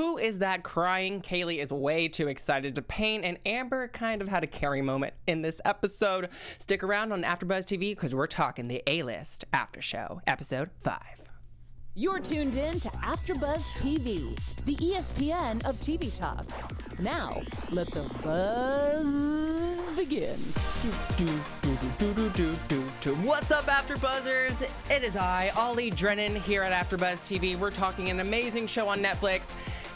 Who is that crying? Kaylee is way too excited to paint, and Amber kind of had a Carrie moment in this episode. Stick around on AfterBuzz TV because we're talking the A-List After Show, Episode 5. You're tuned in to AfterBuzz TV, the ESPN of TV talk. Now, let the buzz begin. What's up, AfterBuzzers? It is I, Ollie Drennan, here at AfterBuzz TV. We're talking an amazing show on Netflix,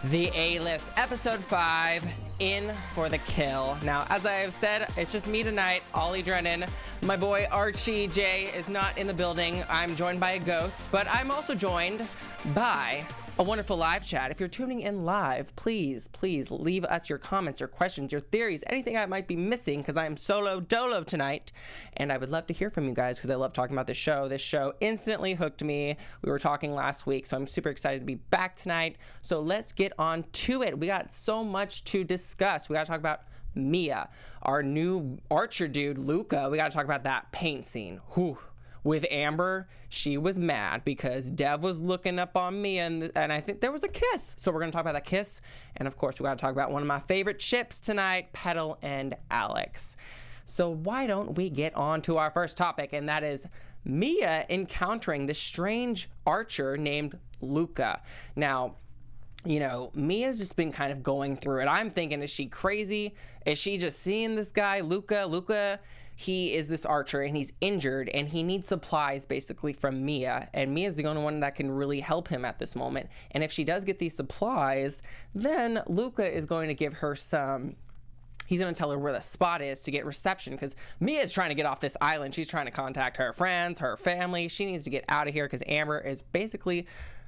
The A-List, Episode 5, In for the Kill. Now, as I have said, it's just me tonight, Ollie Drennan. My boy Archie J is not in the building. I'm joined by a ghost, but I'm also joined by a wonderful live chat. If you're tuning in live, please leave us your comments, your questions, your theories, anything I might be missing, because I am solo dolo tonight. And I would love to hear from you guys because I love talking about this show. This show instantly hooked me. We were talking last week, so I'm super excited to be back tonight. So let's get on to it. We got so much to discuss. We got to talk about Mia, our new Archer dude, Luca. We got to talk about that paint scene. Whew. With Amber, she was mad because Dev was looking up on Mia, and I think there was a kiss. So we're going to talk about that kiss. And of course, we got to talk about one of my favorite ships tonight, Petal and Alex. So why don't we get on to our first topic, and that is Mia encountering this strange Archer named Luca. Now, you know, Mia's just been kind of going through it. I'm thinking, is she crazy? Is she just seeing this guy, Luca, he is this Archer and he's injured and he needs supplies basically from Mia. And Mia's the only one that can really help him at this moment. And if she does get these supplies, then Luca is going to give her some... He's going to tell her where the spot is to get reception because Mia's trying to get off this island. She's trying to contact her friends, her family. She needs to get out of here because Amber is basically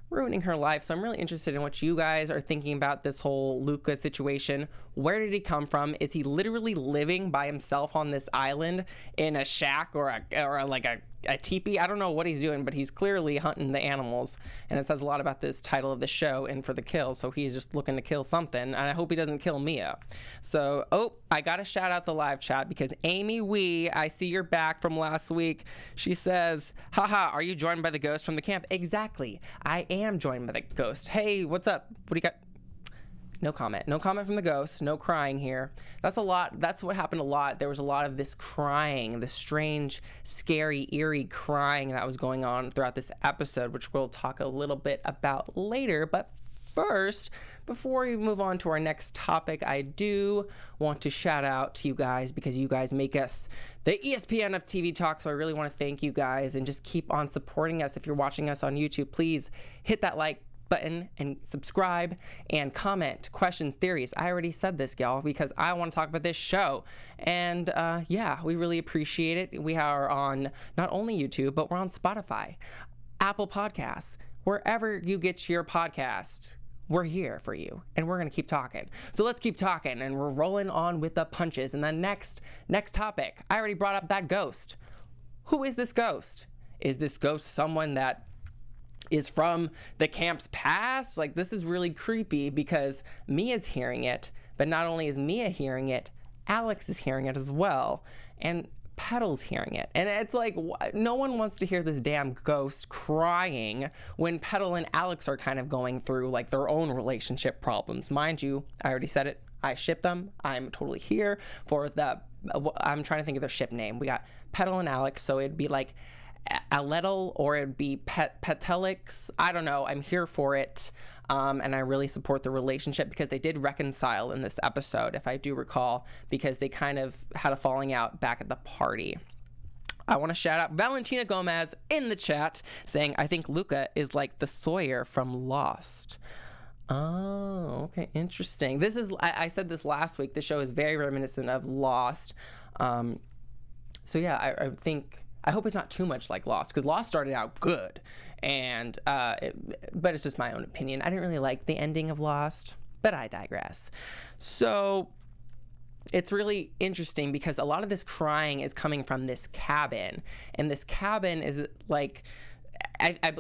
ruining her life. So I'm really interested in what you guys are thinking about this whole Luca situation. Where did he come from? Is he literally living by himself on this island in a shack or a teepee? I don't know what he's doing, but he's clearly hunting the animals. And it says a lot about this title of the show, In for the Kill. So he's just looking to kill something. And I hope he doesn't kill Mia. So, I got to shout out the live chat because Amy Wee, I see you're back from last week. She says, haha, are you joined by the ghost from the camp? Exactly. I am joined by the ghost. Hey, what's up? What do you got? No comment. No comment from the ghost. No crying here. That's a lot. That's what happened a lot. There was a lot of this crying, this strange, scary, eerie crying that was going on throughout this episode, which we'll talk a little bit about later. But first, before we move on to our next topic, I do want to shout out to you guys because you guys make us the ESPN of TV talk. So I really want to thank you guys and just keep on supporting us. If you're watching us on YouTube, please hit that like button and subscribe and comment questions, theories. I already said this, y'all, because I want to talk about this show. And yeah, we really appreciate it. We are on not only YouTube, but we're on Spotify, Apple Podcasts, wherever you get your podcast. We're here for you, and we're going to keep talking. So let's keep talking, and we're rolling on with the punches. And the next topic, I already brought up that ghost. Who is this ghost? Is this ghost someone that is from the camp's past? Like, this is really creepy because Mia's hearing it, but not only is Mia hearing it, Alex is hearing it as well, and Petal's hearing it. And it's like, no one wants to hear this damn ghost crying when Petal and Alex are kind of going through like their own relationship problems. Mind you, I already said it, I ship them. I'm totally here for the, I'm trying to think of their ship name. We got Petal and Alex, so it'd be like Aletal, or it'd be Petalix. I don't know. I'm here for it. And I really support the relationship because they did reconcile in this episode, if I do recall, because they kind of had a falling out back at the party. I want to shout out Valentina Gomez in the chat saying, I think Luca is like the Sawyer from Lost. Oh, okay. Interesting. This is, I said this last week. The show is very reminiscent of Lost. So yeah, I think, I hope it's not too much like Lost, because Lost started out good, and but it's just my own opinion. I didn't really like the ending of Lost, but I digress. So it's really interesting because a lot of this crying is coming from this cabin, and this cabin is like,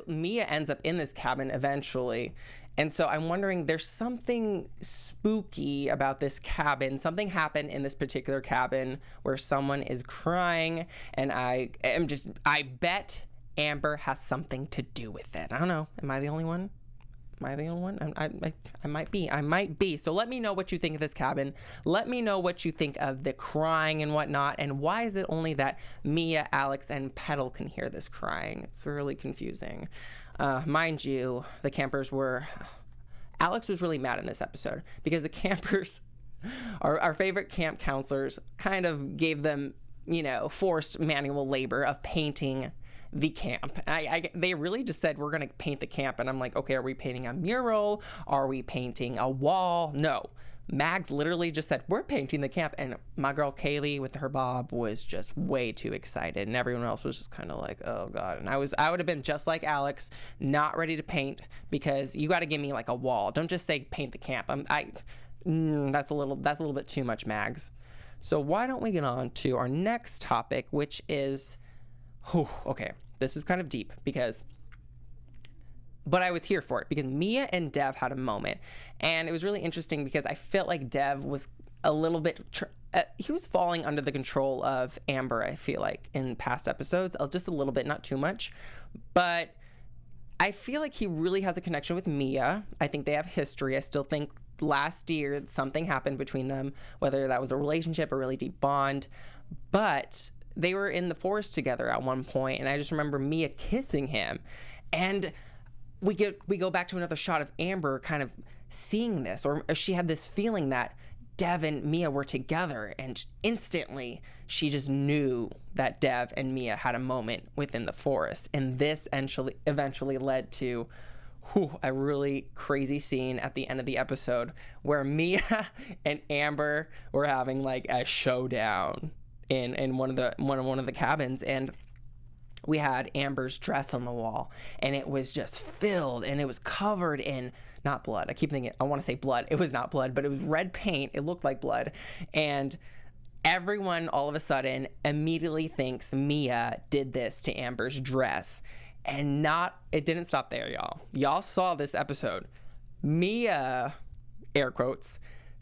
Mia ends up in this cabin eventually. And so I'm wondering, there's something spooky about this cabin. Something happened in this particular cabin where someone is crying, and I bet Amber has something to do with it. I don't know. Am I the only one? Am I the only one? I might be. So let me know what you think of this cabin. Let me know what you think of the crying and whatnot. And why is it only that Mia, Alex, and Petal can hear this crying? It's really confusing. Mind you, the campers were... Alex was really mad in this episode because the campers, our favorite camp counselors, kind of gave them, forced manual labor of painting the camp. They really just said, we're going to paint the camp. And I'm like, okay, are we painting a mural? Are we painting a wall? No. Mags literally just said, we're painting the camp. And my girl Kaylee with her bob was just way too excited. And everyone else was just kind of like, oh God. And I would have been just like Alex, not ready to paint, because you got to give me like a wall. Don't just say paint the camp. That's a little bit too much, Mags. So why don't we get on to our next topic, which is, okay, this is kind of deep but I was here for it because Mia and Dev had a moment, and it was really interesting because I felt like Dev was a little bit, he was falling under the control of Amber, I feel like, in past episodes, just a little bit, not too much, but I feel like he really has a connection with Mia. I think they have history. I still think last year something happened between them, whether that was a relationship, a really deep bond, but they were in the forest together at one point, and I just remember Mia kissing him, and we go back to another shot of Amber kind of seeing this, or she had this feeling that Dev and Mia were together, and instantly she just knew that Dev and Mia had a moment within the forest, and this eventually led to a really crazy scene at the end of the episode where Mia and Amber were having like a showdown in one of the cabins, and we had Amber's dress on the wall, and it was just filled, and it was covered in, not blood. I keep thinking, I want to say blood. It was not blood, but it was red paint. It looked like blood. And everyone all of a sudden immediately thinks Mia did this to Amber's dress. And it didn't stop there, y'all. Y'all saw this episode. Mia, air quotes,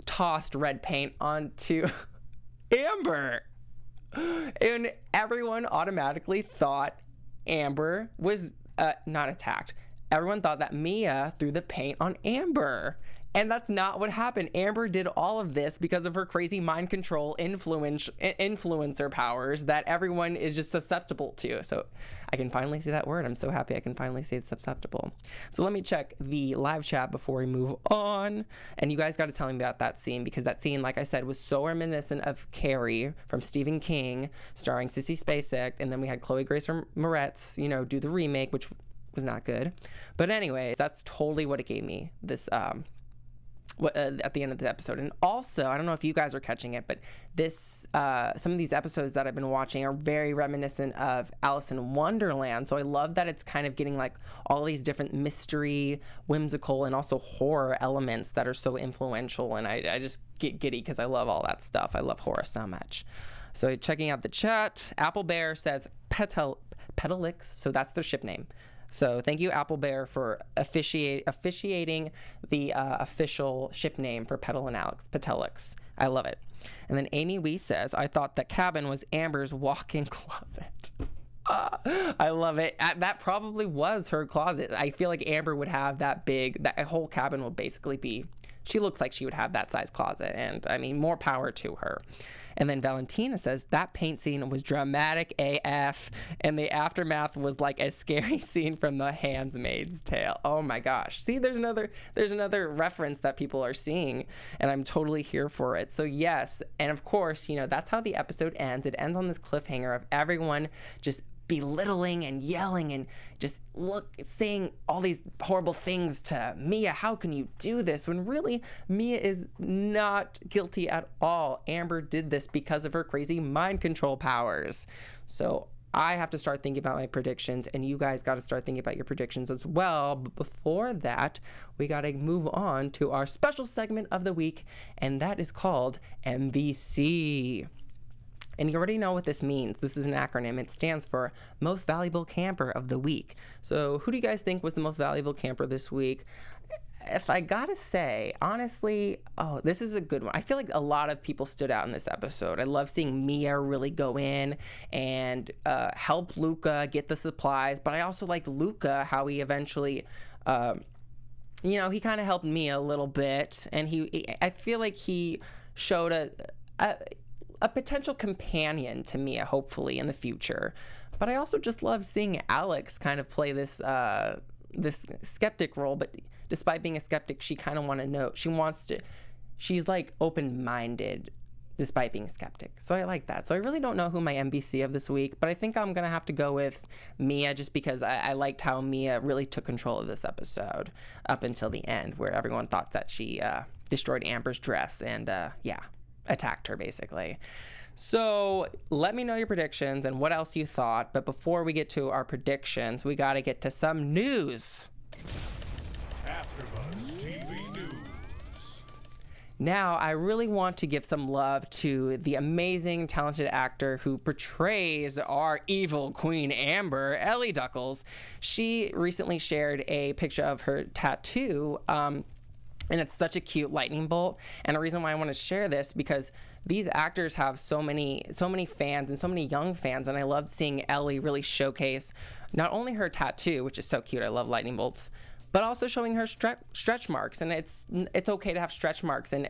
tossed red paint onto Amber. And everyone automatically thought Amber was not attacked. Everyone thought that Mia threw the paint on Amber. And that's not what happened. Amber did all of this because of her crazy mind control influencer powers that everyone is just susceptible to. So I can finally say that word. I'm so happy I can finally say it's susceptible. So let me check the live chat before we move on. And you guys got to tell me about that scene, because that scene, like I said, was so reminiscent of Carrie from Stephen King, starring Sissy Spacek. And then we had Chloe Grace Moretz, do the remake, which was not good. But anyway, that's totally what it gave me, this at the end of the episode. And also, I don't know if you guys are catching it, but this some of these episodes that I've been watching are very reminiscent of Alice in Wonderland. So I love that it's kind of getting like all these different mystery, whimsical, and also horror elements that are so influential. And I just get giddy because I love all that stuff. I love horror so much. So checking out the chat, Apple Bear says Petalix, so that's their ship name. So thank you, Apple Bear, for officiating the official ship name for Petal and Alex, Petalix. I love it. And then Amy Wee says, I thought that cabin was Amber's walk-in closet. I love it. That probably was her closet. I feel like Amber would have that whole cabin would basically be, she looks like she would have that size closet. And I mean, more power to her. And then Valentina says that paint scene was dramatic AF, and the aftermath was like a scary scene from The Handmaid's Tale. Oh my gosh. See, there's another reference that people are seeing, and I'm totally here for it. So yes, and of course, that's how the episode ends. It ends on this cliffhanger of everyone just belittling and yelling and just saying all these horrible things to Mia. How can you do this? When really Mia is not guilty at all. Amber did this because of her crazy mind control powers. So I have to start thinking about my predictions, and you guys got to start thinking about your predictions as well. But before that, we got to move on to our special segment of the week, and that is called MVC. And you already know what this means. This is an acronym. It stands for Most Valuable Camper of the Week. So who do you guys think was the most valuable camper this week? If I gotta say, honestly, this is a good one. I feel like a lot of people stood out in this episode. I love seeing Mia really go in and help Luca get the supplies. But I also like Luca, how he eventually he kind of helped Mia a little bit, and I feel like he showed a potential companion to Mia, hopefully in the future. But I also just love seeing Alex kind of play this skeptic role. But despite being a skeptic, she kind of she's like open-minded despite being a skeptic. So I like that. So I really don't know who my MBC of this week, but I think I'm going to have to go with Mia just because I liked how Mia really took control of this episode up until the end, where everyone thought that she destroyed Amber's dress and, attacked her basically. So let me know your predictions and what else you thought. But before we get to our predictions, we got to get to some news. AfterBuzz TV News. Now, I really want to give some love to the amazing, talented actor who portrays our evil Queen Amber, Ellie Duckles. She recently shared a picture of her tattoo, and it's such a cute lightning bolt. And the reason why I want to share this, because these actors have so many fans and so many young fans, and I love seeing Ellie really showcase not only her tattoo, which is so cute, I love lightning bolts, but also showing her stretch marks. And it's okay to have stretch marks. And,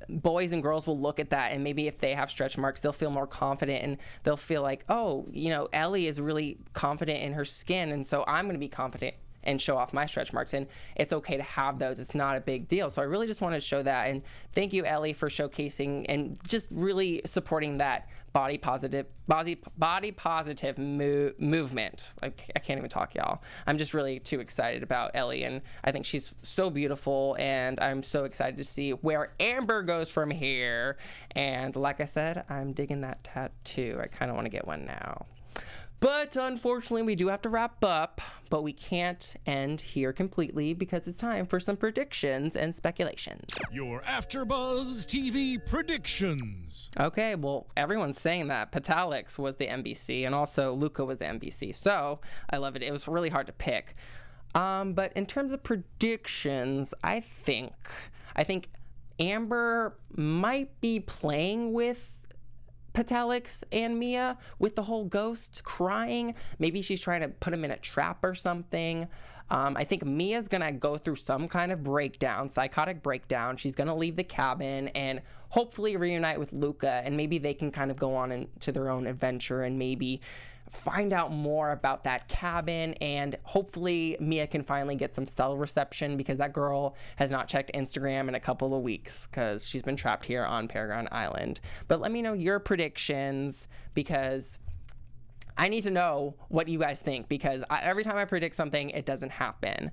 boys and girls will look at that, and maybe if they have stretch marks, they'll feel more confident, and they'll feel like, oh, Ellie is really confident in her skin, and so I'm going to be confident and show off my stretch marks. And it's okay to have those. It's not a big deal. So I really just wanted to show that. And thank you, Ellie, for showcasing and just really supporting that body positive movement. I can't even talk, y'all. I'm just really too excited about Ellie, and I think she's so beautiful, and I'm so excited to see where Amber goes from here. And like I said, I'm digging that tattoo. I kind of want to get one now. But unfortunately, we do have to wrap up, but we can't end here completely because it's time for some predictions and speculations. Your AfterBuzz TV predictions. Okay, well, everyone's saying that Petalix was the MBC and also Luca was the MBC, so I love it. It was really hard to pick. But in terms of predictions, I think Amber might be playing with Petalix and Mia with the whole ghost crying. Maybe she's trying to put him in a trap or something. I think Mia's gonna go through some kind of psychotic breakdown. She's gonna leave the cabin and hopefully reunite with Luca, and maybe they can kind of go on into their own adventure and maybe find out more about that cabin, and hopefully Mia can finally get some cell reception because that girl has not checked Instagram in a couple of weeks because she's been trapped here on Paragon Island. But let me know your predictions because I need to know what you guys think, because every time I predict something, it doesn't happen.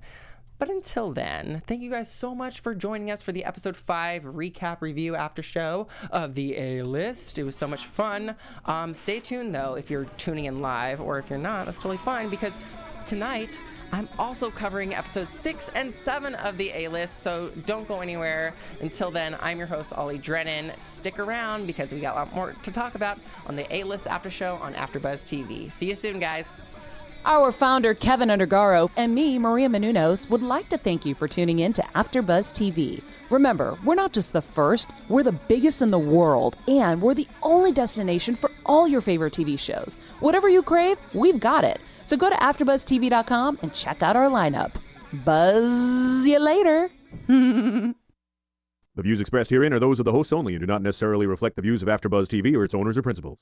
But until then, thank you guys so much for joining us for the episode 5 recap review after show of the A-List. It was so much fun. Stay tuned, though, if you're tuning in live, or if you're not, that's totally fine, because tonight I'm also covering episodes 6 and 7 of the A-List, so don't go anywhere. Until then, I'm your host, Ollie Drennan. Stick around, because we got a lot more to talk about on the A-List after show on AfterBuzz TV. See you soon, guys. Our founder, Keven Undergaro, and me, Maria Menounos, would like to thank you for tuning in to AfterBuzz TV. Remember, we're not just the first, we're the biggest in the world, and we're the only destination for all your favorite TV shows. Whatever you crave, we've got it. So go to AfterBuzzTV.com and check out our lineup. Buzz you later. The views expressed herein are those of the hosts only and do not necessarily reflect the views of AfterBuzz TV or its owners or principals.